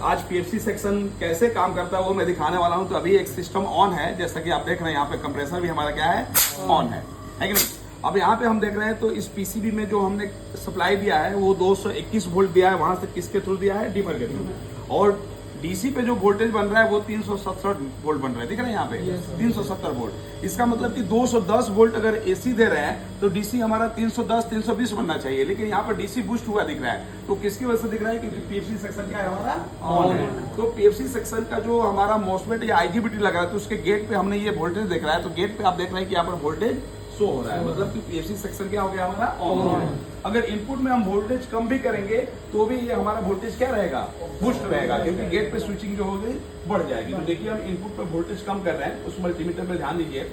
आज PFC section कैसे काम करता है वो मैं दिखाने वाला हूं। तो अभी एक सिस्टम ऑन है, जैसा कि आप देख रहे हैं यहाँ पे कंप्रेसर भी हमारा क्या है, ऑन है कि नहीं। अब यहाँ पे हम देख रहे हैं तो इस पीसीबी में जो हमने सप्लाई दिया है वो 221 वोल्ट दिया है, वहां से किसके थ्रू दिया है, डीमर के थ्रू। और डीसी पे जो वोल्टेज बन रहा है वो 367 वोल्ट बन रहा है, दिख रहे हैं यहाँ पे 370 वोल्ट। इसका मतलब कि 210 वोल्ट अगर एसी दे रहे हैं तो डीसी हमारा 310 320 बनना चाहिए, लेकिन यहाँ पर डीसी बूस्ट हुआ दिख रहा है। तो किसकी वजह से दिख रहा है, क्योंकि पीएफसी सेक्शन क्या है हमारा, ऑन है। तो पीएफसी सेक्शन का जो हमारा मॉसफेट या आईजीबीटी लगा है तो उसके गेट पे हमने ये वोल्टेज देख रहा है। तो गेट पे आप देख रहे हैं कि यहाँ पर वोल्टेज शो हो रहा है, मतलब कि पीएफसी सेक्शन क्या हो गया हमारा, ऑन है। अगर इनपुट में हम वोल्टेज कम भी करेंगे तो भी ये हमारा वोल्टेज क्या रहेगा, बूस्ट रहेगा, क्योंकि गेट पे स्विचिंग जो होगी बढ़ जाएगी। तो देखिए हम इनपुट पे वोल्टेज कम कर रहे हैं, उस मल्टीमीटर पे ध्यान दीजिए।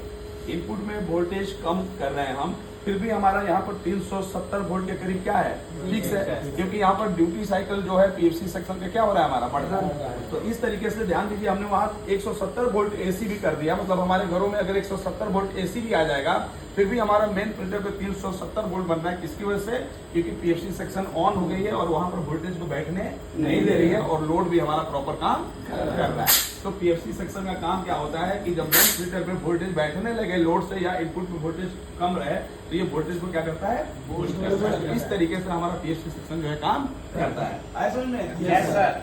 इनपुट में वोल्टेज कम कर रहे हैं हम, फिर भी हमारा यहाँ पर 370 वोल्ट के करीब क्या है, फिक्स है, क्योंकि यहाँ पर ड्यूटी साइकिल जो है पीएफसी सेक्शन का क्या हो रहा है, हमारा बढ़ रहा है। तो इस तरीके से ध्यान दीजिए, हमने वहाँ 170 वोल्ट एसी भी कर दिया, मतलब हमारे घरों में अगर 170 वोल्ट एसी भी आ जाएगा फिर भी हमारा मेन प्रिंटर पे 370 वोल्ट बन रहा है। किसकी वजह से, क्योंकि पीएफसी सेक्शन ऑन हो गई है और वहां पर वोल्टेज को बैठने नहीं दे रही है और लोड भी हमारा प्रॉपर काम कर रहा है। तो पीएफसी सेक्शन का काम क्या होता है कि जब मेन प्रिंटर पे वोल्टेज बैठने लगे लोड से या इनपुट में वोल्टेज कम रहे तो ये वोल्टेज को क्या करता है, बूस्ट करता है। इस तरीके से हमारा पीएफसी सेक्शन जो है काम करता है। समझ में? Yes sir.